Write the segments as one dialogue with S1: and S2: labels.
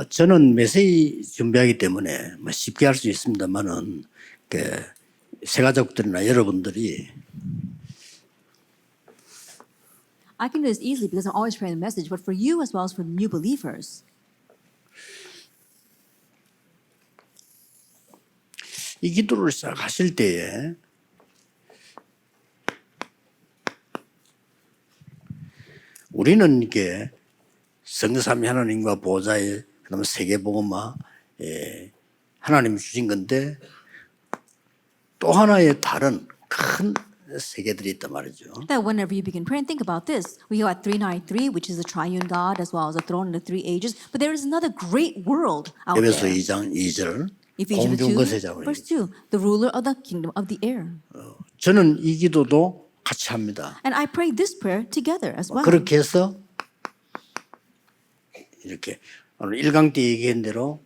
S1: 저는 메시지 준비하기 때문에 뭐 쉽게 할 수 있습니다만은 새가족들이나 여러분들이
S2: I can do this easily because I'm always praying the message, but for you as well as for the new believers,
S1: 이 기도를 시작하실 때에 우리는 이게 성삼위 하나님과 보좌의 그다음에 세계복음화 하나님이 주신 건데 또 하나의 다른 큰 세계들이 있단 말이죠.
S2: that whenever you begin praying, think about this. We got 393, which is the triune God as well as the throne in the three ages, but there is another great world out
S1: 에베소
S2: there.
S1: 2장 2절
S2: Ephesians
S1: 공중
S2: 2,
S1: 거세자고
S2: verse 2, the ruler of the kingdom of the air.
S1: 저는 이 기도도 같이 합니다.
S2: And I pray this prayer together as well.
S1: 그렇게 해서 이렇게 오늘 1강 때 얘기한 대로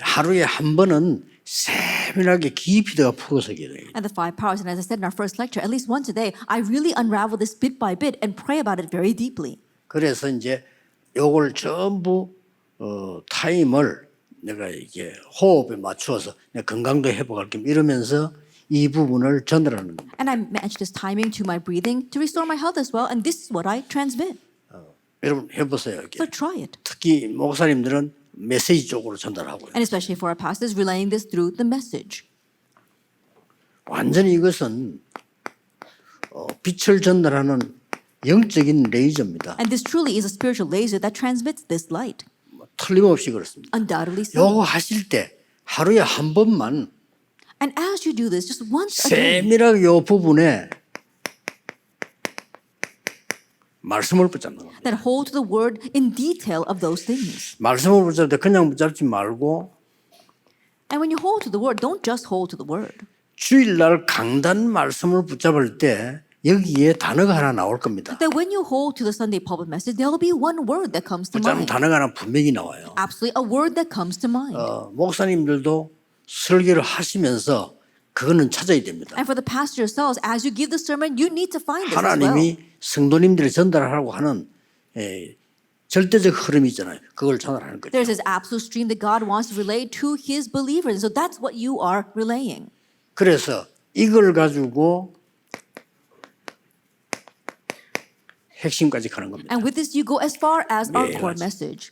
S1: 하루에 한 번은 세밀하게 깊이 들어가 풀어서 기도해요.
S2: And the five powers, and as I said in our first lecture, at least once a day, I really unravel this bit by bit and pray about it very deeply.
S1: 그래서 이제 요걸 전부 타임을 내가 이게 호흡에 맞추어서 내가 건강도 회복할 겸 이러면서 이 부분을 전달하는 겁니다.
S2: And I match this timing to my breathing to restore my health as well, and this is what I transmit.
S1: 여러분 해보세요. 이렇게.
S2: So try it.
S1: 특히 목사님들은 메시지 쪽으로 전달하고요.
S2: And especially for our pastors, relaying this through the message.
S1: 완전히 이것은 빛을 전달하는 영적인 레이저입니다.
S2: And this truly is a spiritual laser that transmits this light.
S1: 틀림없이 그렇습니다.
S2: Undoubtedly so.
S1: 요거 하실 때 하루에 한 번만
S2: And as you do this, just once a day,
S1: 세밀하게 요 부분에 말씀을 붙잡는 겁니다.
S2: that hold to the word in detail of those things.
S1: 말씀을 붙잡을 때 그냥 붙잡지 말고
S2: And when you hold to the word, don't just hold to the word.
S1: 주일날 강단 말씀을 붙잡을 때 여기에 단어가 하나 나올 겁니다.
S2: That when you hold to the Sunday pulpit message, there will be one word that comes to
S1: 붙잡는
S2: mind.
S1: 단어가 하나 분명히 나와요.
S2: Absolutely, a word that comes to mind.
S1: 목사님들도 설교를 하시면서 그거는 찾아야 됩니다.
S2: And for the pastor yourselves, as you give the sermon, you need to find this as well.
S1: 하나님이 성도님들이 전달하라고 하는 절대적 흐름이 있잖아요. 그걸 전달하는 거죠.
S2: There's this absolute stream that God wants to relay to His believers. And so that's what you are relaying.
S1: 그래서 이걸 가지고 핵심까지 가는 겁니다.
S2: And with this, you go as far as our
S1: 네,
S2: core
S1: 맞아요.
S2: message.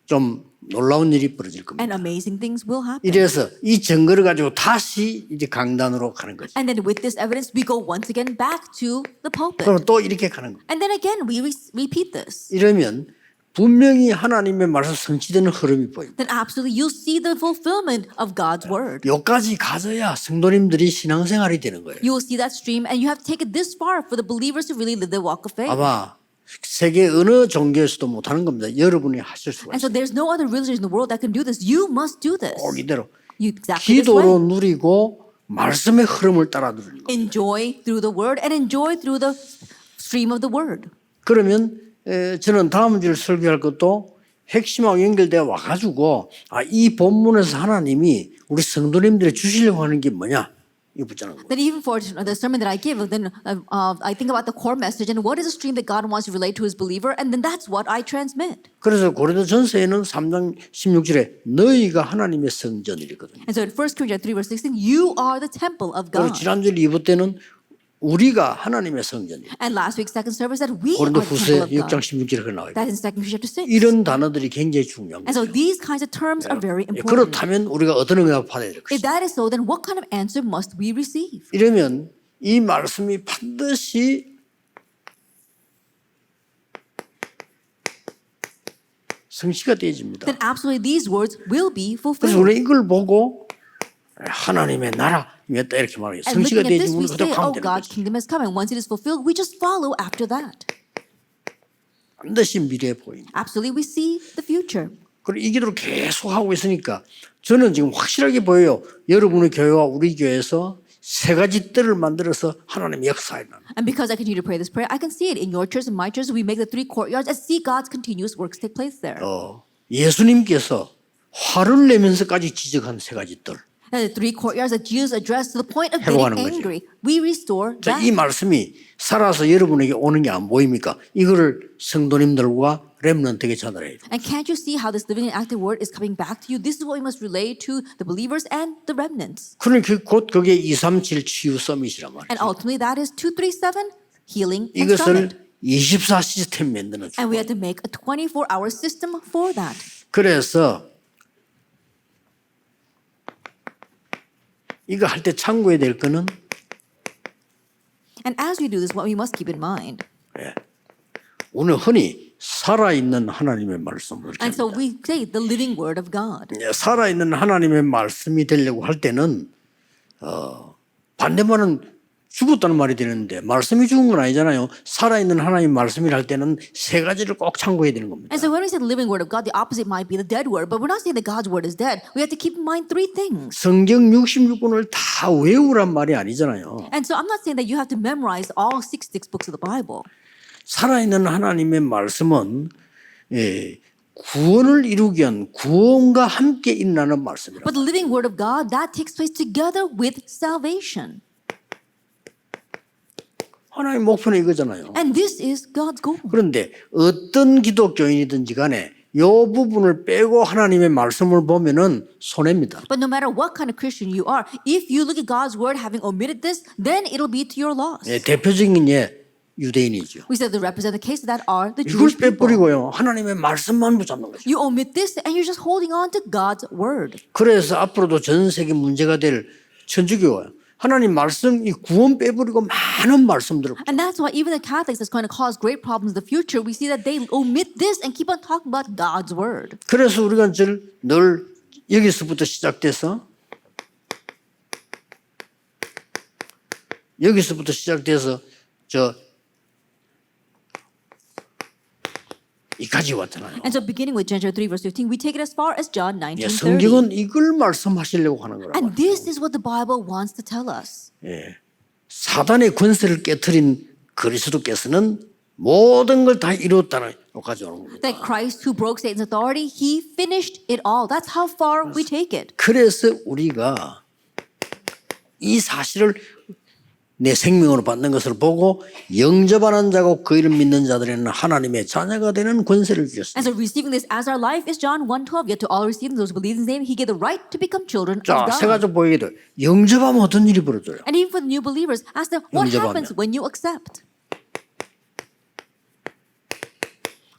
S1: 좀 놀라운 일이 벌어질 겁니다.
S2: And amazing things will happen.
S1: 이래서 이 증거를 가지고 다시 이제 강단으로 가는 거죠.
S2: And then with this evidence, we go once again back to the pulpit.
S1: 그럼 또 이렇게 가는 겁니다.
S2: And then again, we repeat this.
S1: 이러면 분명히 하나님의 말씀 성취되는 흐름이 보입니다.
S2: Then absolutely, you'll see the fulfillment of God's word.
S1: 여기까지 가져야 성도님들이 신앙생활이 되는 거예요.
S2: You will see that stream, and you have to take it this far for the believers to really live the walk of faith.
S1: 아마 세계 어느 종교에서도 못하는 겁니다. 여러분이 하실 수가
S2: And so
S1: 있어요.
S2: there's no other religion in the world that can do this. You must do this.
S1: 꼭 이대로
S2: You exactly this
S1: 기도로
S2: way.
S1: 누리고 말씀의 흐름을 따라 누리는 거예요.
S2: Enjoy through the word and enjoy through the stream of the word.
S1: 그러면 저는 다음 주에 설교할 것도 핵심하고 연결되어 와가지고 이 본문에서 하나님이 우리 성도님들이 주시려고 하는 게 뭐냐 이거 붙자는 거예요.
S2: Then even for the sermon that I give, then I think about the core message and what is the stream that God wants to relate to His believer, and then that's what I transmit.
S1: 그래서 고린도전서에는 3장 16절에 너희가 하나님의 성전이거든요.
S2: And so in 1 Corinthians 3 verse 16, you are the temple of
S1: 그리고
S2: God.
S1: 지난주 2부 때는 우리가 하나님의 성전이에요.
S2: And last week's second service that we are the
S1: 고린도후서
S2: temple of
S1: 6장
S2: God.
S1: 16절에 그 나와요.
S2: That is in 2 Corinthians chapter 6.
S1: 이런 단어들이 굉장히 중요한
S2: And
S1: 거예요.
S2: so these kinds of terms are very important.
S1: 그렇다면 우리가 어떤 응답을 받아야 될 것이다.
S2: If that is so, then what kind of answer must we receive?
S1: 이러면 이 말씀이 반드시 성취가 되어집니다.
S2: Then absolutely these words will be
S1: 그래서
S2: fulfilled.
S1: 우리는 이걸 보고 하나님의 나라였다 이렇게 말해요.
S2: And
S1: 성취가
S2: looking at this,
S1: 되어지면
S2: we
S1: 우리 그대로
S2: say,
S1: 가면
S2: oh,
S1: 되는
S2: God's
S1: 거죠.
S2: kingdom has come. And once it is fulfilled, we just follow after that.
S1: 반드시 미래에 보입니다.
S2: Absolutely, we see the future.
S1: 그리고 이 기도를 계속 하고 있으니까 저는 지금 확실하게 보여요. 여러분의 교회와 우리 교회에서 세 가지 뜰을 만들어서 하나님의 역사에 나는.
S2: And because I continue to pray this prayer, I can see it in your church and my church. We make the three courtyards and see God's continuous works take place there.
S1: 예수님께서 화를 내면서까지 지적한 세 가지 뜰.
S2: And the three courtyards that Jesus addressed to the point of getting
S1: 회복하는 거죠.
S2: angry, we restore
S1: 자,
S2: that.
S1: 이 말씀이 살아서 여러분에게 오는 게 안 보입니까? 이거를 성도님들과 렘넌트에게 전달해야 돼.
S2: And can't you see how this living and active word is coming back to you? This is what we must relay to the believers and the remnants.
S1: 그러니까 곧 그게 237 치유 서밋이란 말이에요.
S2: And ultimately, that is 237 healing and
S1: 이것을
S2: summit.
S1: 24 시스템 만드는 중.
S2: And we had to make a 24-hour system for that.
S1: 그래서 이거 할 때 참고해야 될 거는
S2: And as we do this, what we must keep in mind.
S1: 오늘 흔히 살아있는 하나님의 말씀을
S2: And so
S1: 합니다.
S2: we say the living word of God.
S1: 살아있는 하나님의 말씀이 되려고 할 때는 반대말은 죽었다는 말이 되는데 말씀이 죽은 건 아니잖아요. 살아있는 하나님 말씀이라 할 때는 세 가지를 꼭 참고해야 되는 겁니다.
S2: And so when we say the living word of God, the opposite might be the dead word. But we're not saying that God's word is dead. We have to keep in mind three things.
S1: 성경 66권을 다 외우란 말이 아니잖아요.
S2: And so I'm not saying that you have to memorize all 66 books of the Bible.
S1: 살아있는 하나님의 말씀은 구원을 이루기 위한 구원과 함께 일어나는 말씀이라.
S2: But the living word of God, that takes place together with salvation.
S1: 하나님의 목표는 이거잖아요.
S2: And this is God's goal.
S1: 그런데 어떤 기독교인이든지 간에 이 부분을 빼고 하나님의 말씀을 보면은 손해입니다.
S2: But no matter what kind of Christian you are, if you look at God's word having omitted this, then it'll be to your loss.
S1: 대표적인 게 유대인이죠.
S2: We said to represent the case that are the
S1: 이걸
S2: Jewish people.
S1: 빼버리고요. 하나님의 말씀만 붙잡는 거죠.
S2: You omit this and you're just holding on to God's word.
S1: 그래서 앞으로도 전 세계 문제가 될 천주교가 하나님 말씀 이 구원 빼버리고 많은 말씀들을
S2: And that's why even the Catholics is going to cause great problems in the future. We see that they omit this and keep on talking about God's word.
S1: 그래서 우리가 늘 여기서부터 시작돼서 이까지 왔잖아요.
S2: And so beginning with John 3 verse 15, we take it as far as John 19:30.
S1: 성경은 이걸 말씀하시려고 하는 거라고.
S2: And this is what the Bible wants to tell us.
S1: 사단의 권세를 깨트린 그리스도께서는 모든 걸 다 이뤘다는 것까지 오는 겁니다.
S2: That Christ who broke Satan's authority, he finished it all. That's how far we take it.
S1: 그래서 우리가 이 사실을 내 생명으로 받는 것을 보고 영접하는 자고 그 이름 믿는 자들에는 하나님의 자녀가 되는 권세를
S2: And
S1: 주셨습니다.
S2: so receiving this as our life is John 1:12. Yet to all receiving those who believe in his name, he gave the right to become children of
S1: 자, 세
S2: God.
S1: 가지 보이게 돼. 영접하면 어떤 일이 벌어져요?
S2: And even for the new believers, ask them, what
S1: 영접하면.
S2: happens when you accept?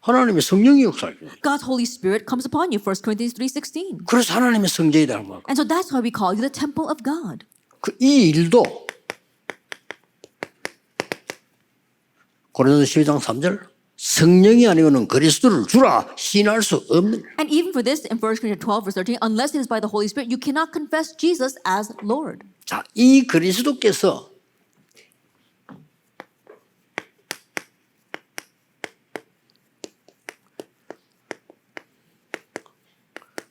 S1: 하나님의 성령이 역사할 거예요.
S2: God's Holy Spirit comes upon you. 1 Corinthians 3:16.
S1: 그래서 하나님의 성전이라는 거예요.
S2: And so that's why we call you the temple of God.
S1: 이 일도 고린도서 12장 3절 성령이 아니고는 그리스도를 주라 시인할 수 없는.
S2: And even for this, in 1 Corinthians 12 verse 13, unless it is by the Holy Spirit, you cannot confess Jesus as Lord.
S1: 자, 이 그리스도께서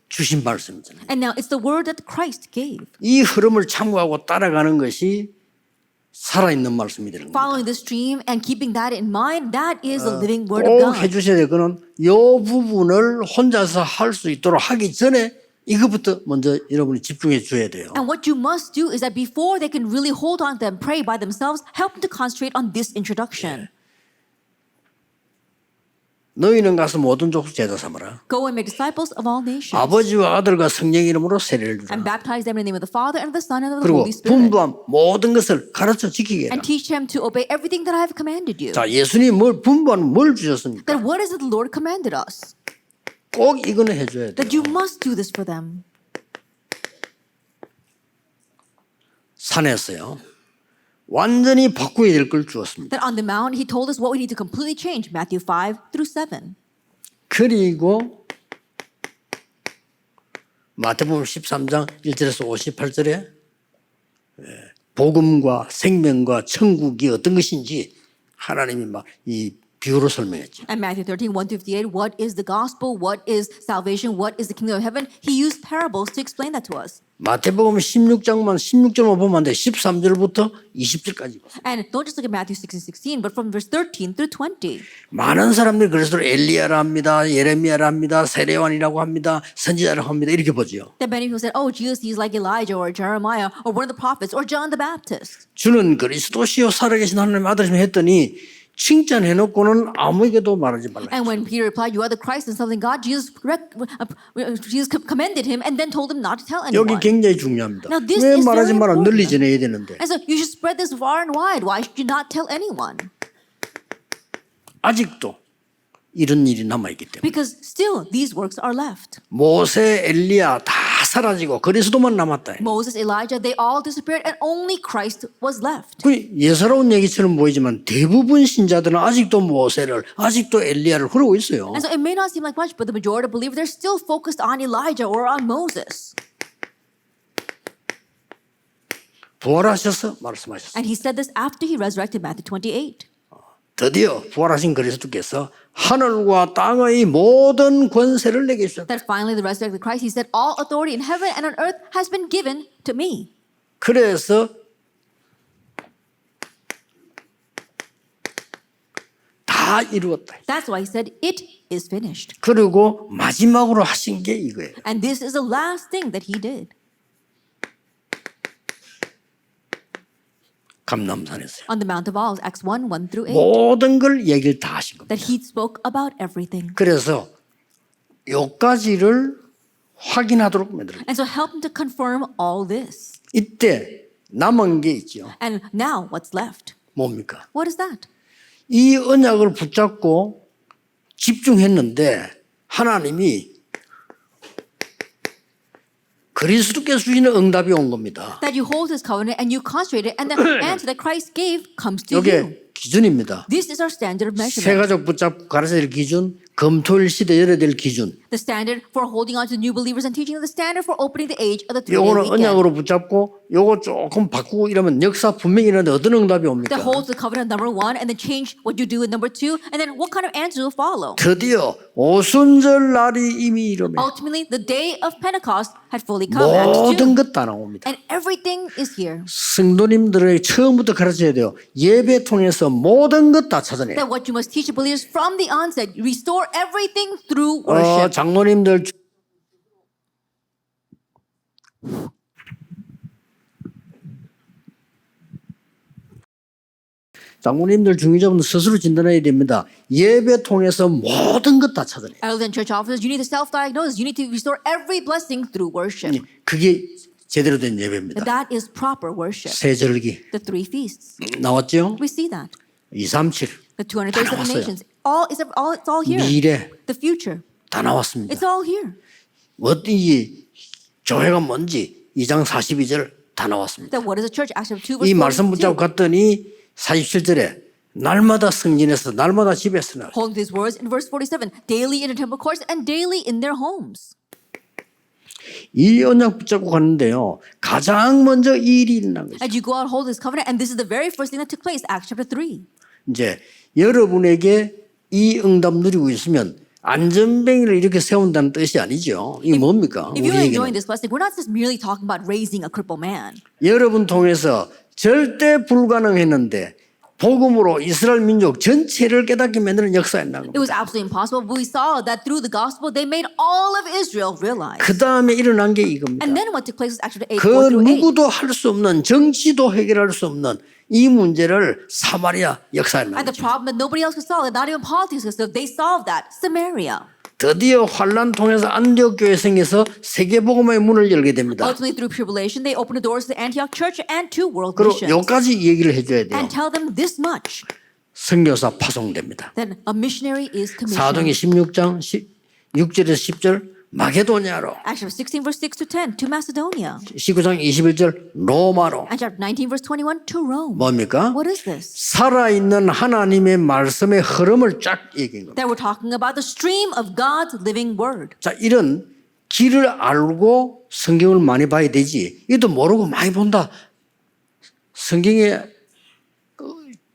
S1: 주신 말씀이잖아요.
S2: And now it's the word that Christ gave.
S1: 이 흐름을 참고하고 따라가는 것이 살아있는 말씀이 되는 겁니다.
S2: Following this stream and keeping that in mind, that is the living word of
S1: 꼭
S2: God.
S1: 해주셔야 될 거는 이 부분을 혼자서 할 수 있도록 하기 전에 이것부터 먼저 여러분이 집중해 줘야 돼요.
S2: And what you must do is that before they can really hold on to and pray by themselves, help them to concentrate on this introduction.
S1: 너희는 가서 모든 족속 제자 삼아라.
S2: Go and make disciples of all nations.
S1: 아버지와 아들과 성령 이름으로 세례를 주라.
S2: And baptize them in the name of the Father and of the Son and of the
S1: 그리고
S2: Holy Spirit.
S1: 분부한 모든 것을 가르쳐 지키게 해라.
S2: And teach them to obey everything that I have commanded you.
S1: 자, 예수님이 분부한 뭘 주셨습니까?
S2: Then what is it the Lord commanded us?
S1: 꼭 이거는 해줘야
S2: That
S1: 돼요.
S2: you must do this for them.
S1: 산에서요. 완전히 바꾸어야 될 걸 주었습니다.
S2: That on the mount he told us what we need to completely change. Matthew 5 through 7.
S1: 그리고 마태복음 13장 1절에서 58절에 복음과 생명과 천국이 어떤 것인지 하나님이 막 이 비유로 설명했죠.
S2: And Matthew 13, 1-58, what is the gospel? What is salvation? What is the kingdom of heaven? He used parables to explain that to us.
S1: 마태복음 16절만 보면 안 돼. 13절부터 20절까지.
S2: And don't just look at Matthew 6 and 16, but from verse 13 through 20.
S1: 많은 사람들이 그리스도를 엘리야라 합니다. 예레미야라 합니다. 세례요한이라고 합니다. 선지자라고 합니다. 이렇게 보죠.
S2: That many people said, oh, Jesus, he's like Elijah or Jeremiah or one of the prophets or John the Baptist.
S1: 주는 그리스도시요 살아계신 하나님의 아들이시며 했더니 칭찬해놓고는 아무에게도 말하지 말라.
S2: And when Peter replied, "You are the Christ and Son of God," Jesus commended him and then told him not to tell
S1: 여기
S2: anyone.
S1: 굉장히 중요합니다.
S2: Now, this
S1: 왜
S2: is
S1: 말하지
S2: very
S1: 마라?
S2: important.
S1: 널리 전해야 되는데.
S2: And so you should spread this far and wide. Why should you not tell anyone?
S1: 아직도 이런 일이 남아있기 때문에.
S2: Because still these works are left.
S1: 모세, 엘리야 다 사라지고 그리스도만 남았다.
S2: Moses, Elijah, they all disappeared and only Christ was left.
S1: 그 예사로운 얘기처럼 보이지만 대부분 신자들은 아직도 모세를, 아직도 엘리야를 흐르고 있어요.
S2: And so it may not seem like much, but the majority of believers, they're still focused on Elijah or on Moses.
S1: 부활하셔서 말씀하셨어요.
S2: And he said this after he resurrected, Matthew 28.
S1: 드디어 부활하신 그리스도께서 하늘과 땅의 모든 권세를 내게 주셨다.
S2: That finally the resurrected Christ, he said, all authority in heaven and on earth has been given to me.
S1: 그래서 다 이루었다.
S2: That's why he said, it is finished.
S1: 그리고 마지막으로 하신 게 이거예요.
S2: And this is the last thing that he did.
S1: 감람산에서요.
S2: On the Mount of Olives, Acts 1, 1 through 8.
S1: 모든 걸 얘기를 다 하신 겁니다.
S2: That he spoke about everything.
S1: 그래서 요까지를 확인하도록 만들어요.
S2: And so help him to confirm all this.
S1: 이때 남은 게 있죠.
S2: And now what's left?
S1: 뭡니까?
S2: What is that?
S1: 이 언약을 붙잡고 집중했는데 하나님이 그리스도께서 주시는 응답이 온 겁니다.
S2: That you hold his covenant and you concentrate it and the answer that Christ gave comes to you.
S1: 이게 기준입니다.
S2: This is our standard of measurement.
S1: 새가족 붙잡고 가르쳐야 될 기준, 금토일 시대 열어야 될 기준.
S2: The standard for holding on to new believers and teaching, the standard for opening the age of the 3-day
S1: 요거는
S2: weekend.
S1: 언약으로 붙잡고 요거 조금 바꾸고 이러면 역사 분명히 일어나는데 어떤 응답이 옵니까?
S2: That holds the covenant number 1 and then change what you do in number 2 and then what kind of answer will follow.
S1: 드디어 오순절 날이 이미 이르며
S2: Ultimately, the day of Pentecost had fully come. Acts 2.
S1: 모든 것 다 나옵니다.
S2: And everything is here.
S1: 성도님들에게 처음부터 가르쳐야 돼요. 예배 통해서 모든 것 다 찾아내요.
S2: That what you must teach the believers from the onset, restore everything through worship.
S1: 장로님들 장모님들 중위자분들 스스로 진단해야 됩니다. 예배 통해서 모든 것 다 찾아내요.
S2: Elders and church officers, you need to self-diagnose. You need to restore every blessing through worship.
S1: 그게 제대로 된 예배입니다.
S2: That is proper worship.
S1: 세절기
S2: The 3 feasts.
S1: 나왔죠?
S2: We see that.
S1: 237
S2: The
S1: 다
S2: 237
S1: 나왔어요.
S2: nations. It's all here.
S1: 미래
S2: The future.
S1: 다 나왔습니다.
S2: It's all here.
S1: 어디 교회가 뭔지 2장 42절 다 나왔습니다.
S2: That what is a church? Acts 2 verse
S1: 이 말씀 붙잡고
S2: 42.
S1: 갔더니 47절에 날마다 승진해서 날마다 집에서 나.
S2: Holding these words in verse 47. Daily in the temple courts and daily in their homes.
S1: 이 언약 붙잡고 갔는데요. 가장 먼저 이 일이 일어난 거죠.
S2: And you go out, hold this covenant, and this is the very first thing that took place. Acts chapter 3.
S1: 이제 여러분에게 이 응답 누리고 있으면 안전뱅이를 이렇게 세운다는 뜻이 아니죠. 이게 뭡니까?
S2: If you're enjoying
S1: 우리에게는
S2: this blessing, we're not just merely talking about raising a crippled man.
S1: 여러분 통해서 절대 불가능했는데 복음으로 이스라엘 민족 전체를 깨닫게 만드는 역사에 난
S2: It was
S1: 겁니다.
S2: absolutely impossible, but we saw that through the gospel, they made all of Israel realize.
S1: 그 다음에 일어난 게 이겁니다.
S2: And then what took place was Acts chapter 8, 4
S1: 그
S2: through 8.
S1: 누구도 할 수 없는 정치도 해결할 수 없는 이 문제를 사마리아 역사에 난
S2: And the
S1: 거죠.
S2: problem that nobody else could solve, that not even politics could solve, they solved that. Samaria.
S1: 드디어 환란 통해서 안디옥 교회 생겨서 세계 복음의 문을 열게 됩니다.
S2: Ultimately, through tribulation, they opened the doors to the Antioch church and to world
S1: 그리고
S2: missions.
S1: 여기까지 얘기를 해줘야 돼요.
S2: And tell them this much.
S1: 선교사 파송됩니다.
S2: Then a missionary is
S1: 사도행전
S2: commissioned.
S1: 16장 6절에서 10절 마게도냐로,
S2: Acts chapter 16, verse 6 to 10, to Macedonia.
S1: 19장 21절 로마로.
S2: And chapter 19, verse 21, to Rome.
S1: 뭡니까?
S2: What is this?
S1: 살아있는 하나님의 말씀의 흐름을 쫙 얘기한 겁니다.
S2: That we're talking about the stream of God's living word.
S1: 자, 이런 길을 알고 성경을 많이 봐야 되지. 이것도 모르고 많이 본다. 성경에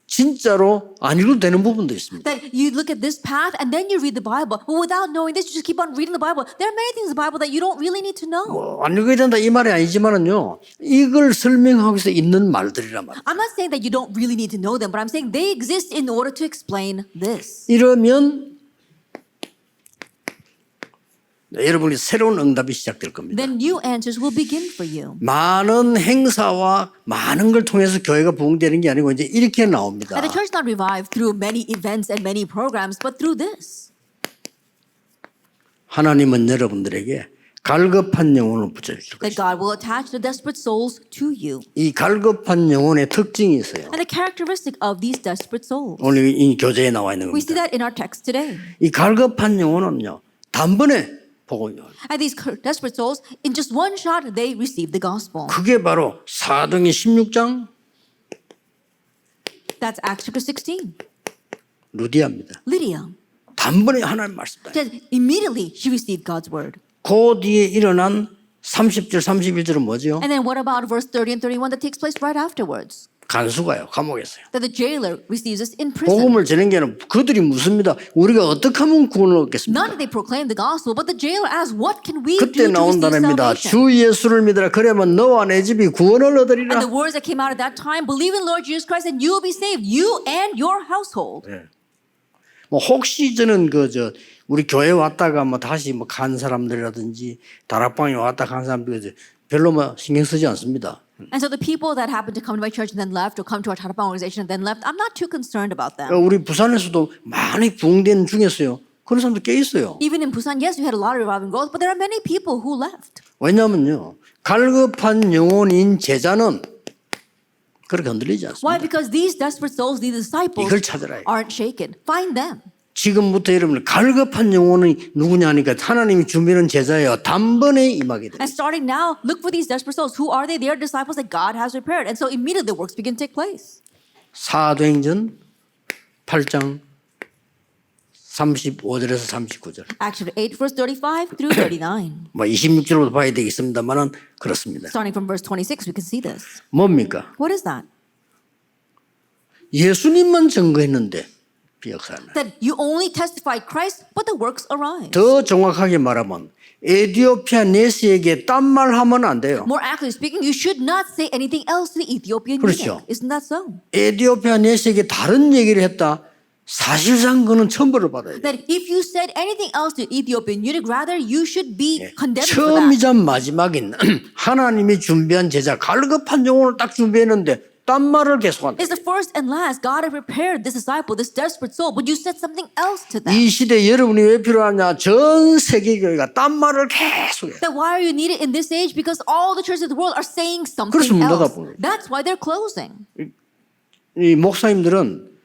S1: 진짜로 안 읽어도 되는 부분도 있습니다.
S2: That you look at this path and then you read the Bible. But without knowing this, you just keep on reading the Bible. There are many things in the Bible that you don't really need to know.
S1: 안 읽어야 된다 이 말이 아니지만은요. 이걸 설명하기 위해서 있는 말들이란 말이에요.
S2: I'm not saying that you don't really need to know them, but I'm saying they exist in order to explain this.
S1: 이러면 여러분이 새로운 응답이 시작될 겁니다.
S2: then new answers will begin for you.
S1: 많은 행사와 많은 걸 통해서 교회가 부흥되는 게 아니고 이제 이렇게 나옵니다.
S2: And the church is not revived through many events and many programs, but through this.
S1: 하나님은 여러분들에게 갈급한 영혼을 붙여주실
S2: That
S1: 것입니다.
S2: God will attach the desperate souls to you.
S1: 이 갈급한 영혼의 특징이 있어요.
S2: And the characteristic of these desperate souls.
S1: 오늘 이 교재에 나와 있는
S2: We see
S1: 겁니다.
S2: that in our text today.
S1: 이 갈급한 영혼은요, 단번에 복음이요.
S2: And these desperate souls, in just one shot, they receive the gospel.
S1: 그게 바로 사도행전 16장
S2: That's Acts chapter 16.
S1: 루디아입니다.
S2: Lydia.
S1: 단번에 하나님 말씀.
S2: Says immediately she received God's word.
S1: 그 뒤에 일어난 30절 31절은 뭐죠?
S2: And then what about verse 30 and 31 that takes place right afterwards?
S1: 간수가요. 감옥에서요.
S2: That the jailer receives us in prison.
S1: 복음을 전한 게 아니라 그들이 묻습니다. 우리가 어떻게 하면 구원을
S2: Not
S1: 얻겠습니까?
S2: that they proclaim the gospel, but the jailer asks, what can we
S1: 그때
S2: do to
S1: 나온
S2: receive
S1: 단어입니다.
S2: salvation?
S1: 주 예수를 믿으라. 그러면 너와 내 집이 구원을
S2: And
S1: 얻으리라.
S2: the words that came out at that time, believe in Lord Jesus Christ and you will be saved, you and your household.
S1: 뭐 혹시 저는 우리 교회 왔다가 뭐 다시 뭐 간 사람들이라든지 다락방에 왔다 간 사람들 별로 뭐 신경 쓰지 않습니다.
S2: And so the people that happened to come to my church and then left, or come to our Tarapang organization and then left, I'm not too concerned about them.
S1: 우리 부산에서도 많이 부흥된 중에서요. 그런 사람도 꽤 있어요.
S2: Even in Busan, yes, we had a lot of reviving growth, but there are many people who left.
S1: 왜냐하면요. 갈급한 영혼인 제자는 그렇게 흔들리지
S2: Why?
S1: 않습니다.
S2: Because these desperate souls, these disciples,
S1: 이걸 찾으라.
S2: aren't shaken. Find them.
S1: 지금부터 여러분 갈급한 영혼이 누구냐 하니까 하나님이 준비하는 제자예요. 단번에 임하게 됩니다.
S2: And starting now, look for these desperate souls. Who are they? They are disciples that God has prepared. And so immediately the works begin to take place.
S1: 사도행전 8장 35절에서 39절.
S2: Acts chapter 8, verse 35 through 39.
S1: 뭐 26절부터 봐야 되겠습니다만은 그렇습니다.
S2: Starting from verse 26, we can see this.
S1: 뭡니까?
S2: What is that?
S1: 예수님만 증거했는데 비역사는.
S2: That you only testified Christ, but the works arise.
S1: 더 정확하게 말하면 에티오피아 네스에게 딴 말 하면 안 돼요.
S2: More accurately speaking, you should not say anything else to the Ethiopian
S1: 그렇죠.
S2: eunuch. Isn't that so?
S1: 에티오피아 네스에게 다른 얘기를 했다. 사실상 그는 천벌을 받아야 돼요.
S2: That if you said anything else to Ethiopian eunuch, rather you should be condemned for that.
S1: 처음이자 마지막인 하나님이 준비한 제자 갈급한 영혼을 딱 준비했는데 딴 말을 계속한다.
S2: It's the first and last. God had prepared this disciple, this desperate soul, but you said something else to them.
S1: 이 시대에 여러분이 왜 필요하냐? 전 세계 교회가 딴 말을 계속해요.
S2: That why are you needed in this age? Because all the churches of the world are saying something
S1: 그래서 문
S2: else.
S1: 닫아버려요.
S2: That's why they're closing.
S1: 이 목사님들은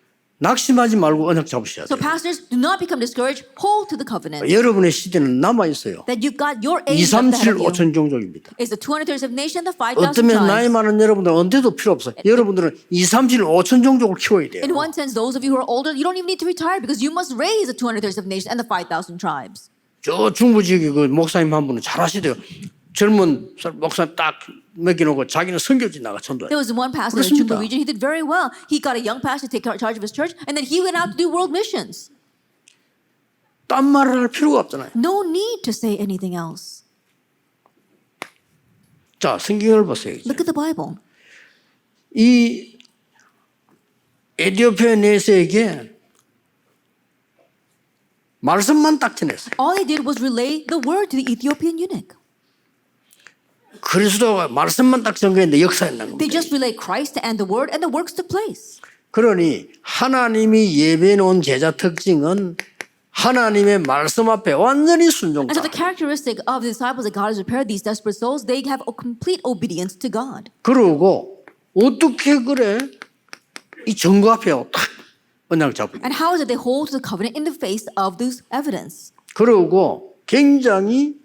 S1: 낙심하지 말고 언약 잡으셔야
S2: So
S1: 돼요.
S2: pastors, do not become discouraged. Hold to the covenant.
S1: 여러분의 시대는 남아 있어요.
S2: That you've got your
S1: 2,
S2: age left
S1: 3, 7,
S2: ahead of you.
S1: 5천 종족입니다.
S2: It's the 237th nation, the 5,000
S1: 어쩌면 나이
S2: tribes.
S1: 많은 여러분들은 언제도 필요 없어요. 여러분들은 2, 3, 7, 5천 종족을 키워야 돼요.
S2: In one sense, those of you who are older, you don't even need to retire because you must raise the 237th nation and the 5,000 tribes.
S1: 저 중부 지역에 그 목사님 한 분은 잘하시대요. 젊은 목사님 딱 맡겨놓고 자기는 선교지 나가 전도해.
S2: There was one pastor in the
S1: 그렇습니다.
S2: Chumbu region, he did very well. He got a young pastor to take charge of his church, and then he went out to do world missions.
S1: 딴 말을 할 필요가 없잖아요.
S2: No need to say anything else.
S1: 자, 성경을 보세요. 이제.
S2: Look at the Bible.
S1: 이 에티오피아 네스에게 말씀만 딱 전했어요.
S2: All he did was relay the word to the Ethiopian eunuch.
S1: 그리스도가 말씀만 딱 전거했는데 역사에 난
S2: They
S1: 겁니다.
S2: just relayed Christ and the word, and the works took place.
S1: 그러니 하나님이 예배해 놓은 제자 특징은 하나님의 말씀 앞에 완전히
S2: And
S1: 순종다.
S2: so the characteristic of the disciples that God has prepared, these desperate souls, they have a complete obedience to God.
S1: 그러고 어떻게 그래? 이 증거 앞에 딱 언약을 잡고.
S2: And how is it they hold to the covenant in the face of this evidence?
S1: 그러고 굉장히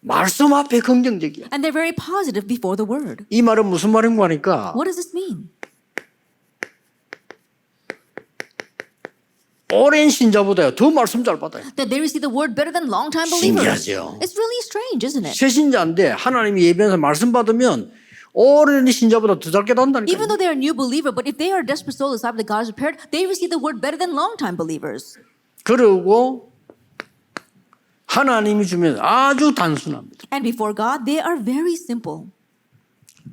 S1: 말씀 앞에 긍정적이야.
S2: And they're very positive before the word.
S1: 이 말은 무슨 말인가 하니까
S2: What does this mean?
S1: 오랜 신자보다요 더 말씀 잘 받아요.
S2: That they receive the word better than long-time believers.
S1: 신기하죠.
S2: It's really strange, isn't it?
S1: 새 신자인데 하나님이 예배해서 말씀 받으면 오랜 신자보다 더 잘 깨닫는다니까요.
S2: Even though they're a new believer, but if they are a desperate soul disciple that God has prepared, they receive the word better than long-time believers.
S1: 그리고 하나님이 주면 아주 단순합니다.
S2: And before God, they are very simple.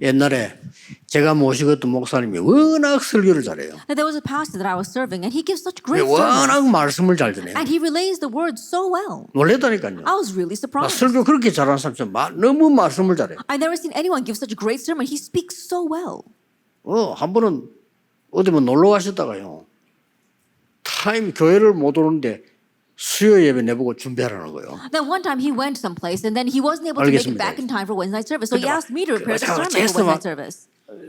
S1: 옛날에 제가 모시고 있던 목사님이 워낙 설교를 잘해요.
S2: That there was a pastor that I was serving, and he gives such great sermons,
S1: 워낙 말씀을 잘 전해요.
S2: and he relays the word so well.
S1: 놀랬다니까요.
S2: I was really
S1: 나
S2: surprised.
S1: 설교 그렇게 잘하는 사람 좀 너무 말씀을 잘해.
S2: I've never seen anyone give such a great sermon. He speaks so well.
S1: 한 번은 어디 뭐 놀러 가셨다가요. 타임 교회를 못 오는데 수요 예배 내보고 준비하라는 거예요.
S2: Then one time he went someplace, and then he wasn't able to make it
S1: 알겠습니다.
S2: back in time for Wednesday night service. So he
S1: 근데
S2: asked me to prepare the
S1: 제가
S2: sermon for
S1: 어째서
S2: Wednesday night service.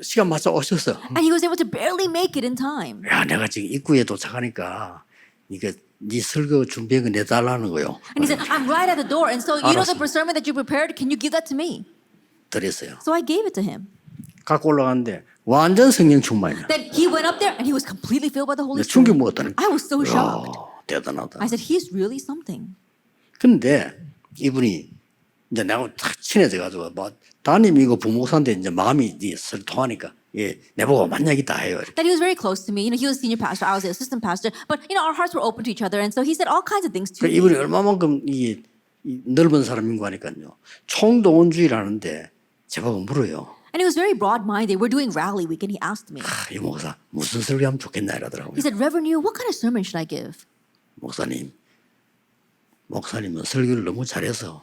S1: 시간 맞춰 오셨어.
S2: And he was able to barely make it in time.
S1: 야, 내가 지금 입구에 도착하니까 이게 네 설교 준비한 거 내달라는 거요.
S2: And he said, I'm right at the door, and so you know the
S1: 알았어.
S2: sermon that you prepared, can you give that to me?
S1: 드렸어요.
S2: So I gave it to him.
S1: 갖고 올라갔는데 완전 성령 충만이야.
S2: Then he went up there, and he was completely filled by the Holy
S1: 충격
S2: Spirit.
S1: 먹었다니까.
S2: I was so shocked.
S1: 대단하다.
S2: I said, he's really something.
S1: 근데 이분이 이제 내가 탁 친해져 가지고 뭐 담임이고 부목사인데 이제 마음이 설 통하니까 예, 내보고 만나기다 해요.
S2: That he was very close to me. You know, he was senior pastor, I was the assistant pastor, but you know, our hearts were open to each other, and so he said all kinds of things to
S1: 그
S2: me.
S1: 이분이 얼마만큼 이 넓은 사람인 거 하니까요. 총동원주의를 하는데 제보고 물어요.
S2: And he was very broad-minded. We're doing rally week, and he asked me.
S1: 이 목사 무슨 설교하면 좋겠나 이러더라고요.
S2: He said, Reverend Yu, what kind of sermon should I give?
S1: 목사님은 설교를 너무 잘해서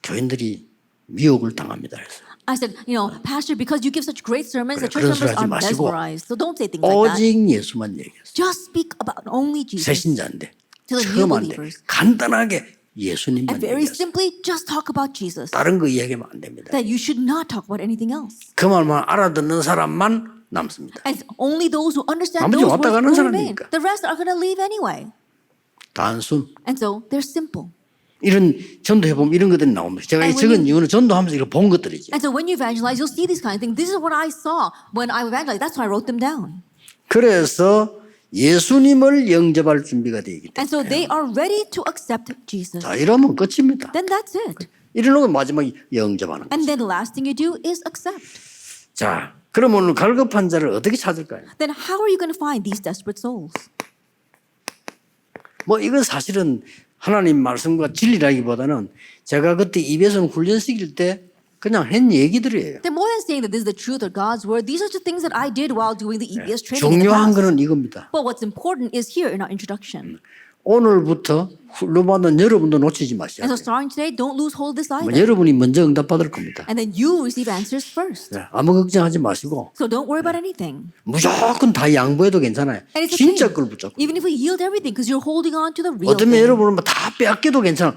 S1: 교인들이 미혹을 당합니다. 그래서
S2: I said, you know, Pastor, because you give such great sermons, the
S1: 그래,
S2: church
S1: 그런 소리
S2: members are
S1: 하지 마시고
S2: mesmerized. So don't say things like that.
S1: 오직 예수만 얘기했어요.
S2: Just speak about only Jesus.
S1: 새신자인데
S2: To the new
S1: 처음한데
S2: believers.
S1: 간단하게 예수님만
S2: And very
S1: 얘기했어요.
S2: simply, just talk about Jesus.
S1: 다른 거 이야기하면 안 됩니다.
S2: That you should not talk about anything else.
S1: 그 말만 알아듣는 사람만 남습니다.
S2: And only those who understand
S1: 나머지
S2: those
S1: 왔다
S2: words
S1: 가는
S2: will remain.
S1: 사람이니까.
S2: The rest are going to leave anyway.
S1: 단순.
S2: And so they're simple.
S1: 이런 전도해보면 이런 것들이 나옵니다. 제가 이
S2: And when
S1: 적은 이유는 전도하면서 이거 본 것들이죠.
S2: And so when you evangelize, you'll see these kind of things. This is what I saw when I evangelized. That's why I wrote them down.
S1: 그래서 예수님을 영접할 준비가 되기
S2: And so
S1: 때문에
S2: they are ready to accept Jesus.
S1: 자 이러면 끝입니다.
S2: Then that's it.
S1: 이러는 건 마지막 영접하는 거죠.
S2: And then the last thing you do is accept.
S1: 자 그러면 갈급한 자를 어떻게 찾을까요?
S2: Then how are you going to find these desperate souls?
S1: 뭐 이건 사실은 하나님 말씀과 진리라기보다는 제가 그때 입에서 훈련시킬 때 그냥 한 얘기들이에요.
S2: They're more than saying that this is the truth or God's word. These are the things that I did while doing the EBS training in the
S1: 중요한
S2: past.
S1: 거는 이겁니다.
S2: But what's important is here in our introduction.
S1: 오늘부터 훈련받는 여러분도 놓치지 마셔야
S2: And so
S1: 돼요.
S2: starting today, don't lose hold of this
S1: 뭐
S2: either.
S1: 여러분이 먼저 응답받을 겁니다.
S2: And then you receive answers first.
S1: 네, 아무 걱정하지 마시고
S2: So don't worry about anything.
S1: 무조건 다 양보해도 괜찮아요.
S2: And it's
S1: 진짜
S2: okay.
S1: 걸 붙잡고.
S2: Even if we yield everything because you're holding on to the real
S1: 어쩌면
S2: thing.
S1: 여러분은 뭐다 빼앗겨도 괜찮아.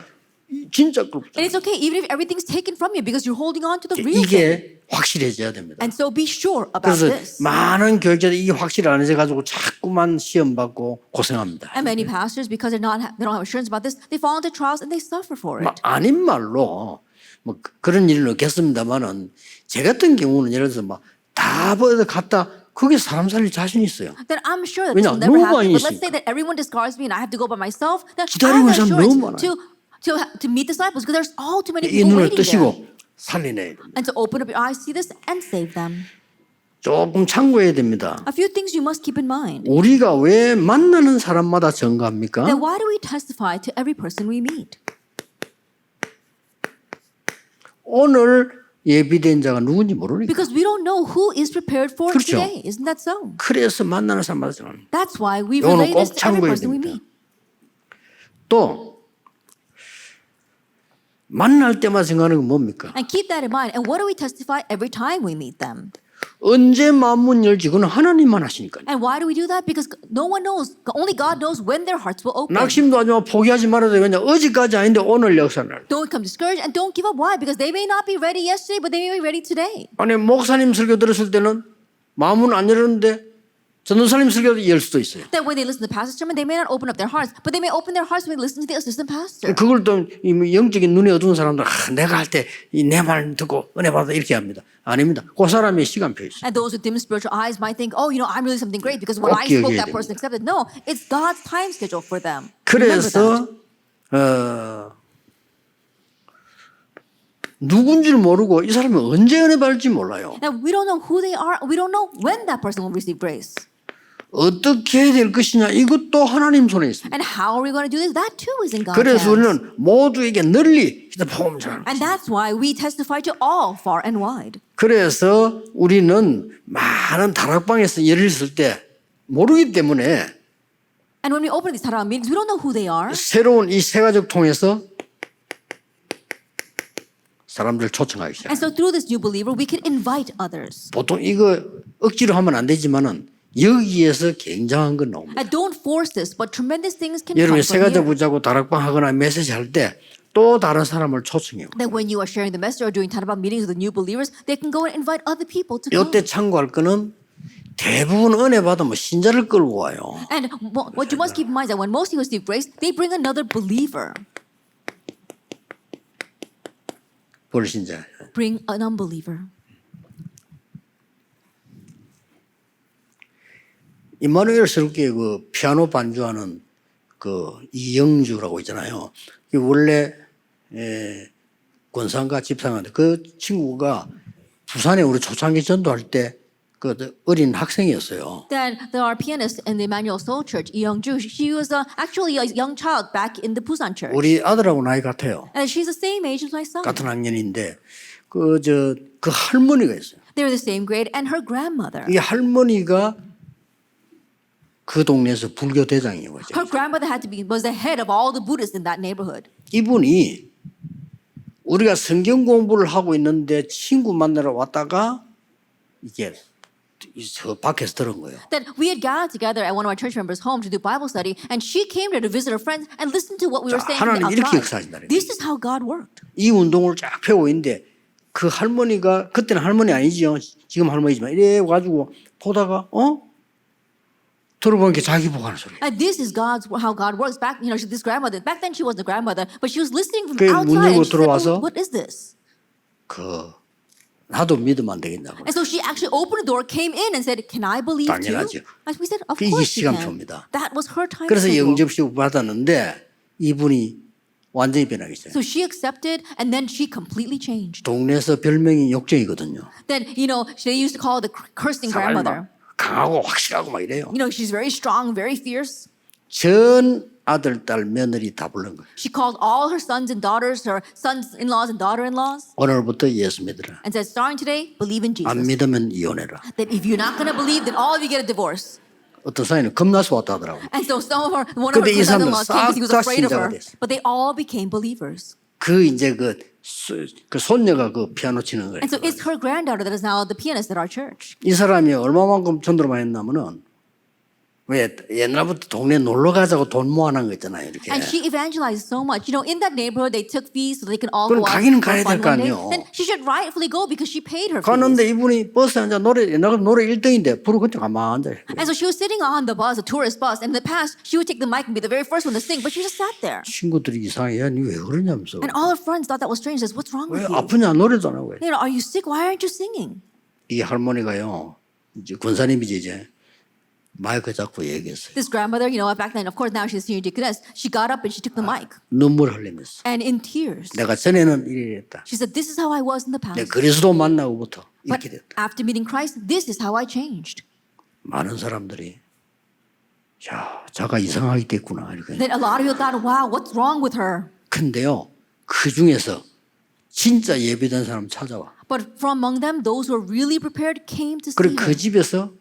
S1: 진짜 걸 붙잡고.
S2: And it's okay even if everything's taken from you because you're holding on to the real thing.
S1: 이게 확실해져야 됩니다.
S2: And so be sure about
S1: 그래서
S2: this.
S1: 많은 교육자들이 이게 확실히 안 해져 가지고 자꾸만 시험 받고 고생합니다.
S2: And many pastors, because they don't have assurance about this, they fall into trials and they suffer for it.
S1: 뭐 아닌 말로 뭐 그런 일은 없겠습니다만은 제 같은 경우는 예를 들어서 막다 버려 갖다 그게 사람 살릴 자신 있어요.
S2: Then I'm sure that this
S1: 왜냐,
S2: will never
S1: 너무
S2: happen.
S1: 많이
S2: But let's
S1: 있으니까.
S2: say that everyone discards me and I have to go by myself. Then I
S1: 기다리고
S2: have
S1: 있는
S2: the
S1: 사람 너무
S2: assurance
S1: 많아요.
S2: to meet disciples because there's all too many
S1: 이
S2: people
S1: 눈을
S2: waiting there.
S1: 뜨시고 살리내야 됩니다.
S2: And to open up your eyes, see this, and save them.
S1: 조금 참고해야 됩니다.
S2: A few things you must keep in mind.
S1: 우리가 왜 만나는 사람마다 증거합니까?
S2: Then why do we testify to every person we meet?
S1: 오늘 예비된 자가 누군지 모르니까.
S2: Because we don't know who is prepared for
S1: 그렇죠.
S2: today. Isn't that so?
S1: 그래서 만나는 사람마다 증거합니다.
S2: That's why we
S1: 이거는
S2: relay
S1: 꼭
S2: this to every
S1: 참고해야
S2: person we
S1: 됩니다.
S2: meet.
S1: 또 만날 때마다 증거하는 건 뭡니까?
S2: And keep that in mind. And what do we testify every time we meet them?
S1: 언제 마음문 열지 그건 하나님만 하시니까요.
S2: And why do we do that? Because no one knows. Only God knows when their hearts will open.
S1: 낙심도 하지 마 포기하지 말아도 그냥 어제까지 아닌데 오늘 역사날.
S2: Don't become discouraged and don't give up. Why? Because they may not be ready yesterday, but they may be ready today.
S1: 아니 목사님 설교 들었을 때는 마음은 안 열었는데 전도사님 설교도 열 수도 있어요.
S2: That when they listen to the pastor's sermon, they may not open up their hearts, but they may open their hearts when they listen to the assistant pastor.
S1: 그걸 또 영적인 눈이 어두운 사람들 내가 할 때 내 말 듣고 은혜 받아 이렇게 합니다. 아닙니다. 그 사람의 시간표 있어요.
S2: And those with dim spiritual eyes might think, oh, you know, I'm really something great because when I spoke, that person accepted. No, it's God's time schedule for them. Remember
S1: 그래서
S2: that.
S1: 누군지를 모르고 이 사람이 언제 은혜 받을지 몰라요.
S2: Now, we don't know who they are. We don't know when that person will receive grace.
S1: 어떻게 해야 될 것이냐 이것도 하나님 손에 있습니다.
S2: And how are we going to do this? That too is in God's
S1: 그래서
S2: hands.
S1: 우리는 모두에게 널리 복음 전하는
S2: And that's why we testify to all far and wide.
S1: 그래서 우리는 많은 다락방에서 예를 있을 때 모르기 때문에
S2: And when we open these Tara meetings, we don't know who they are.
S1: 새로운 이 세 가족 통해서 사람들 초청하기 시작해요.
S2: And so through this new believer, we can invite others.
S1: 보통 이거 억지로 하면 안 되지만은 여기에서 굉장한 건 나옵니다.
S2: And don't force this, but tremendous things can come
S1: 여러분이 세
S2: from
S1: 가족
S2: here.
S1: 붙잡고 다락방 하거나 메시지 할 때 또 다른 사람을 초청해요.
S2: That when you are sharing the message or doing Tanabah meetings with the new believers, they can go and invite other people to come.
S1: 이때 참고할 거는 대부분 은혜 받으면 신자를 끌고 와요.
S2: And what you must keep in mind is that when most people receive grace, they bring another believer,
S1: 불신자.
S2: bring an unbeliever.
S1: 임마누엘 설교에 그 피아노 반주하는 그 이영주라고 있잖아요. 그 원래 권상가 집사인데 그 친구가 부산에 우리 초창기 전도할 때 그 어린 학생이었어요.
S2: Then there are pianists in the Emmanuel Soul Church, Lee Young-ju. She was actually a young child back in the Busan church.
S1: 우리 아들하고 나이 같아요.
S2: And she's the same age as my son.
S1: 같은 학년인데 그 할머니가 있어요.
S2: They're the same grade, and her grandmother.
S1: 이 할머니가 그 동네에서 불교 대장이에요.
S2: Her grandmother was the head of all the Buddhists in that neighborhood.
S1: 이분이 우리가 성경 공부를 하고 있는데 친구 만나러 왔다가 이게 저 밖에서 들은 거예요.
S2: That we had gathered together at one of our church members' home to do Bible study, and she came there to visit her friends and listen to what we were
S1: 자,
S2: saying from the
S1: 하나님 이렇게
S2: outside.
S1: 역사하신다.
S2: This is how God worked.
S1: 이 운동을 쫙 펴고 있는데 그 할머니가 그때는 할머니 아니죠. 지금 할머니지만 이래 가지고 보다가 들어보니까 자기 보고 하는 소리.
S2: And this is how God works. Back, this grandmother. Back then she wasn't a grandmother, but she was listening from
S1: 그
S2: outside.
S1: 문 열고
S2: And she said,
S1: 들어와서
S2: what is this?
S1: 그 나도 믿으면 안 되겠냐고.
S2: And so she actually opened the door, came in, and said, "Can I believe
S1: 당연하죠.
S2: too?" And we said, "Of
S1: 이게
S2: course you can."
S1: 시간표입니다.
S2: That was her time.
S1: 그래서
S2: schedule.
S1: 영접식 받았는데 이분이 완전히 변하기 시작해요.
S2: So she accepted, and then she completely changed.
S1: 동네에서 별명이 욕쟁이거든요.
S2: Then they used to call her the cursing grandmother.
S1: 강하고 확실하고 막 이래요.
S2: She's very strong, very fierce.
S1: 전 아들, 딸, 며느리 다 부른 거예요.
S2: She called all her sons and daughters, her sons-in-laws and daughter-in-laws,
S1: 오늘부터 예수 믿으라.
S2: and said, starting today, believe in
S1: 안
S2: Jesus.
S1: 믿으면 이혼해라.
S2: That if you're not going to believe, then all of you get a divorce.
S1: 어떤 사이는 겁나서 왔다 하더라고.
S2: And so one of her
S1: 근데 이 사람들
S2: sons-in-laws came because he was
S1: 싹 다
S2: afraid of
S1: 신자가
S2: her.
S1: 됐어.
S2: But they all became believers.
S1: 그 이제 그 손녀가 그 피아노 치는 거예요.
S2: And so it's her granddaughter that is now the pianist at our church.
S1: 이 사람이 얼마만큼 전도를 많이 했냐면은 왜 옛날부터 동네 놀러 가자고 돈 모아놓은 거 있잖아요. 이렇게.
S2: And she evangelized so much. In that neighborhood, they took fees so they can all
S1: 그럼
S2: go out
S1: 가기는
S2: for
S1: 가야
S2: fun
S1: 될 거
S2: one day.
S1: 아니에요.
S2: Then she should rightfully go because she paid her fees.
S1: 가는데 이분이 버스에 앉아 옛날에 노래 1등인데 부르고 그때 가만 앉아요.
S2: And so she was sitting on the bus, a tourist bus, and in the past, she would take the mic and be the very first one to sing, but she just sat there.
S1: 친구들이 이상해. 야, 니 왜 그러냐면서.
S2: And all her friends thought that was strange. Says, "What's wrong
S1: 왜
S2: with you?
S1: 아프냐 노래도 안 하고 왜.
S2: Are you sick? Why aren't you singing?"
S1: 이 할머니가요. 이제 권사님이지 이제 마이크 잡고 얘기했어요.
S2: This grandmother, back then, of course, now she's a senior deaconess. She got up and she took the mic,
S1: 눈물 흘리면서.
S2: and in tears,
S1: 내가 전에는 이랬다.
S2: she said, "This is how I was in the
S1: 내
S2: past,
S1: 그리스도 만나고부터
S2: but
S1: 이렇게 됐다.
S2: after meeting Christ, this is how I changed."
S1: 많은 사람들이 야, 자가 이상하게 됐구나 이렇게.
S2: Then a lot of people thought, "Wow, what's wrong with her?"
S1: 근데요, 그 중에서 진짜 예비된 사람 찾아와.
S2: But from among them, those who were really prepared came to see
S1: 그리고 그
S2: her.
S1: 집에서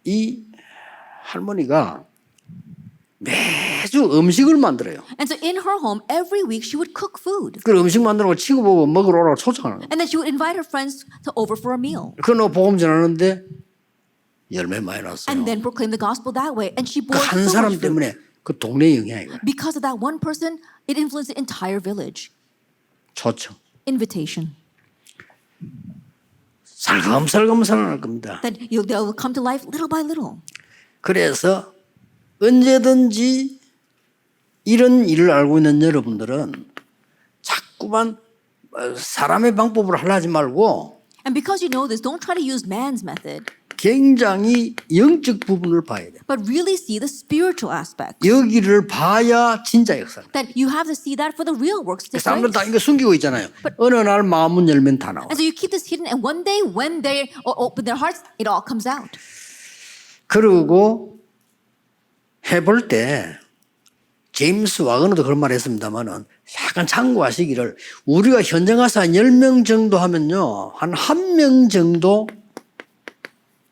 S1: 이 할머니가 매주 음식을 만들어요.
S2: And so in her home, every week she would cook food.
S1: 그 음식 만드는 거 친구 보고 먹으러 오라고 초청하는 거예요.
S2: And then she would invite her friends to over for a meal.
S1: 그너 복음 전하는데 열매 많이 났어요.
S2: And then proclaim the gospel that way. And she bore
S1: 그 한
S2: so
S1: 사람
S2: much fruit.
S1: 때문에 그 동네 영향이에요.
S2: Because of that one person, it influenced the entire village.
S1: 초청.
S2: Invitation.
S1: 살금살금 살아날 겁니다.
S2: That they'll come to life little by little.
S1: 그래서 언제든지 이런 일을 알고 있는 여러분들은 자꾸만 사람의 방법으로 하려 하지 말고
S2: And because you know this, don't try to use man's method,
S1: 굉장히 영적 부분을 봐야 돼.
S2: but really see the spiritual aspect.
S1: 여기를 봐야 진짜 역사입니다.
S2: That you have to see that for the real works to take
S1: 사람들 다
S2: place.
S1: 이거 숨기고 있잖아요. 어느 날 마음은 열면 다 나와.
S2: And so you keep this hidden, and one day when they open their hearts, it all comes out.
S1: 그리고 해볼 때 제임스 와거너도 그런 말 했습니다만은 약간 참고하시기를 우리가 현장 가서 한 10명 정도 하면요. 한 1명 정도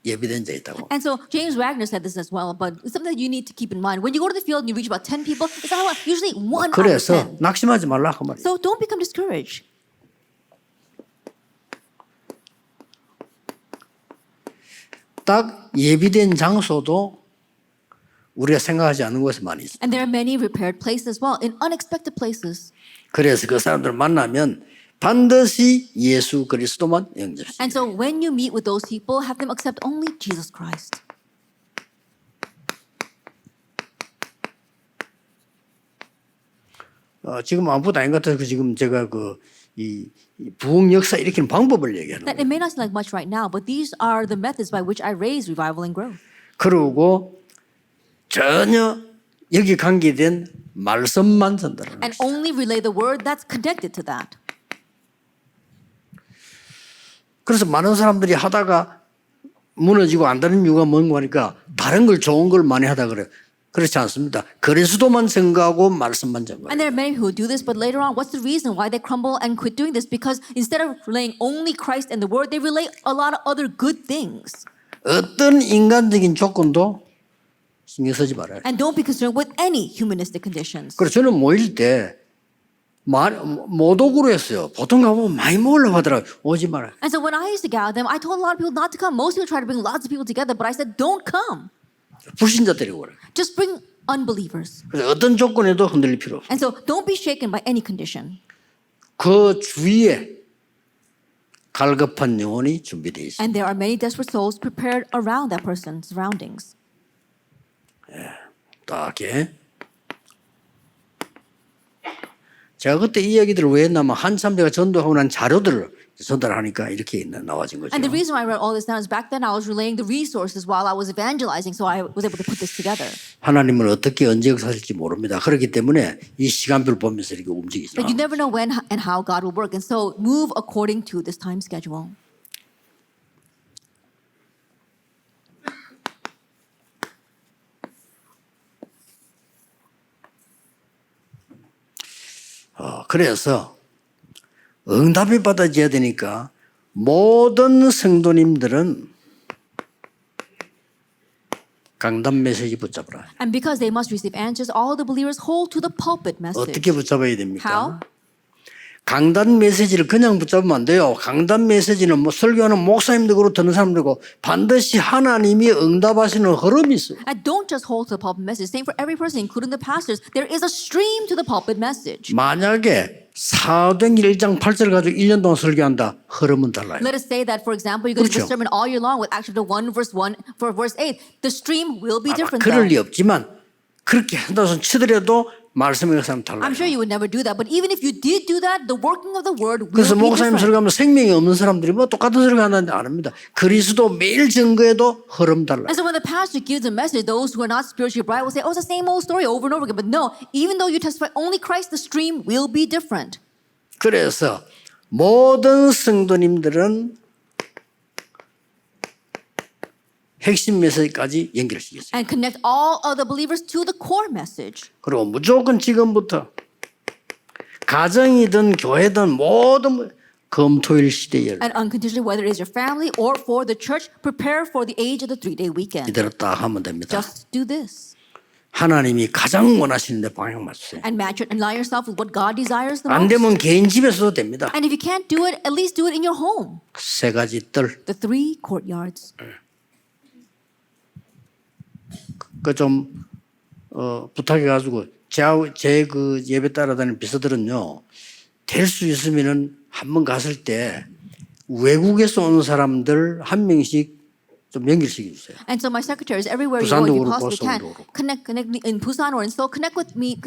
S1: 예비된 자 있다고.
S2: And so James Wagner said this as well, but it's something that you need to keep in mind. When you go to the field and you reach about 10 people, it's not usually 1 out of
S1: 그래서
S2: 10.
S1: 낙심하지 말라 그 말이에요.
S2: So don't become discouraged.
S1: 딱 예비된 장소도 우리가 생각하지 않는 곳에 많이 있어요.
S2: And there are many repaired places as well, in unexpected places.
S1: 그래서 그 사람들을 만나면 반드시 예수 그리스도만 영접시켜요.
S2: And so when you meet with those people, have them accept only Jesus Christ.
S1: 지금 아무것도 아닌 것 같아서 지금 제가 이 부흥 역사 일으키는 방법을 얘기하는
S2: That
S1: 거예요.
S2: it may not seem like much right now, but these are the methods by which I raise revival and growth.
S1: 그러고 전혀 여기 관계된 말씀만 전달하는
S2: And
S1: 거예요.
S2: only relay the word that's connected to that.
S1: 그래서 많은 사람들이 하다가 무너지고 안 되는 이유가 뭔가 하니까 다른 걸 좋은 걸 많이 하다 그래요. 그렇지 않습니다. 그리스도만 생각하고 말씀만
S2: And
S1: 전가해요.
S2: there are many who do this, but later on, what's the reason why they crumble and quit doing this? Because instead of relaying only Christ and the word, they relay a lot of other good things.
S1: 어떤 인간적인 조건도 신경 쓰지 말아요.
S2: And don't be concerned with any humanistic conditions.
S1: 그래서 저는 모일 때 못 오기로 했어요. 보통 가보면 많이 모으려고 하더라고요. 오지 말아요.
S2: And so when I used to gather them, I told a lot of people not to come. Most people try to bring lots of people together, but I said, don't come.
S1: 불신자 데리고 오라.
S2: Just bring unbelievers.
S1: 그래서 어떤 조건에도 흔들릴 필요 없어요.
S2: And so don't be shaken by any condition.
S1: 그 주위에 갈급한 영혼이 준비되어 있어요.
S2: And there are many desperate souls prepared around that person's surroundings.
S1: 딱 이렇게. 제가 그때 이 얘기들을 왜 했냐면 한참 제가 전도하고 난 자료들을 전달하니까 이렇게 나와진 거죠.
S2: And the reason why I wrote all this down is back then I was relaying the resources while I was evangelizing, so I was able to put this together.
S1: 하나님은 어떻게 언제 역사하실지 모릅니다. 그렇기 때문에 이 시간표를 보면서 이렇게 움직이죠.
S2: But you never know when and how God will work, and so move according to this time schedule.
S1: 그래서 응답이 받아져야 되니까 모든 성도님들은 강단 메시지 붙잡으라.
S2: And because they must receive answers, all the believers hold to the pulpit message.
S1: 어떻게 붙잡아야 됩니까?
S2: How?
S1: 강단 메시지를 그냥 붙잡으면 안 돼요. 강단 메시지는 뭐 설교하는 목사님도 그렇고 듣는 사람들고 반드시 하나님이 응답하시는 흐름이 있어요.
S2: And don't just hold to the pulpit message. Same for every person, including the pastors. There is a stream to the pulpit message.
S1: 만약에 사도행전 1장 8절 가지고 1년 동안 설교한다. 흐름은 달라요.
S2: Let us say that, for example, you're going to do a
S1: 그렇죠.
S2: sermon all year long with Acts chapter 1, verse 1, for verse 8. The stream will be different.
S1: 그럴 리
S2: Though.
S1: 없지만 그렇게 한다고 치더라도 말씀의 역사는 달라요.
S2: I'm sure you would never do that, but even if you did do that, the working of the word will
S1: 그래서
S2: be
S1: 목사님
S2: different.
S1: 설교하면 생명이 없는 사람들이 뭐 똑같은 설교 하는데 안 합니다. 그리스도 매일 증거해도 흐름 달라요.
S2: And so when the pastor gives a message, those who are not spiritually bright will say, oh, it's the same old story over and over again. But no, even though you testify only Christ, the stream will be different.
S1: 그래서 모든 성도님들은 핵심 메시지까지 연결시켰어요.
S2: And connect all other believers to the core message.
S1: 그리고 무조건 지금부터 가정이든 교회든 모든 금토일 시대에
S2: And unconditionally, whether it is your family or for the church, prepare for the age of the 3-day weekend.
S1: 이대로 딱 하면 됩니다.
S2: Just do this.
S1: 하나님이 가장 원하시는 데 방향 맞추세요.
S2: And match it and align yourself with what God desires the
S1: 안
S2: most.
S1: 되면 개인 집에서도 됩니다.
S2: And if you can't do it, at least do it in your home.
S1: 세 가지 뜰.
S2: The 3 courtyards.
S1: 그 좀 부탁해가지고 제 그 예배 따라다니는 비서들은요 될 수 있으면은 한번 갔을 때 외국에서 오는 사람들 한 명씩 좀 연결시켜 주세요.
S2: And so my secretaries, everywhere you
S1: 부산도
S2: go, if you
S1: 그렇고
S2: possibly can,
S1: 서울도 그렇고.
S2: connect me in Busan or in Seoul, connect with me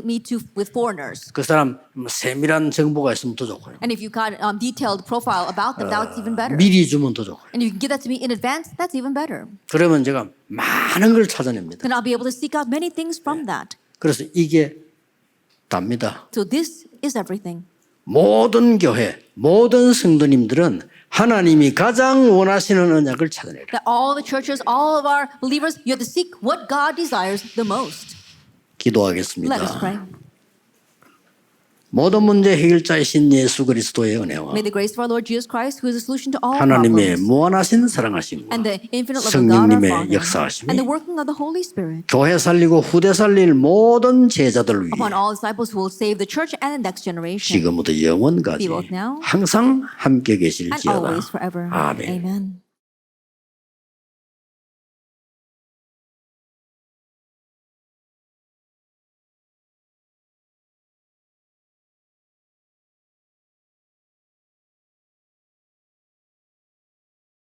S2: with foreigners.
S1: 그 사람 세밀한 정보가 있으면 더 좋고요.
S2: And if you've got detailed profile about them, that's even better.
S1: 미리 주면 더 좋고요.
S2: And if you can give that to me in advance, that's even better.
S1: 그러면 제가 많은 걸 찾아냅니다.
S2: Then I'll be able to seek out many things from that.
S1: 그래서 이게 답니다.
S2: So this is everything.
S1: 모든 교회, 모든 성도님들은 하나님이 가장 원하시는 언약을 찾아내라.
S2: That all the churches, all of our believers, you have to seek what God desires the most.
S1: 기도하겠습니다.
S2: Let us pray.
S1: 모든 문제 해결자이신 예수 그리스도의 은혜와
S2: May the grace of our Lord Jesus Christ, who is the solution to all
S1: 하나님의
S2: problems,
S1: 무한하신 사랑하심과
S2: and the infinite love of God our
S1: 성령님의
S2: Father,
S1: 역사하심이
S2: and the working of the Holy Spirit
S1: 교회 살리고 후대 살릴 모든 제자들을 위해
S2: upon all disciples who will save the church and the next generation,
S1: 지금부터 영원까지
S2: be both now
S1: 항상 함께
S2: and
S1: 계실지어다.
S2: always forever.
S1: 아멘.
S2: Amen.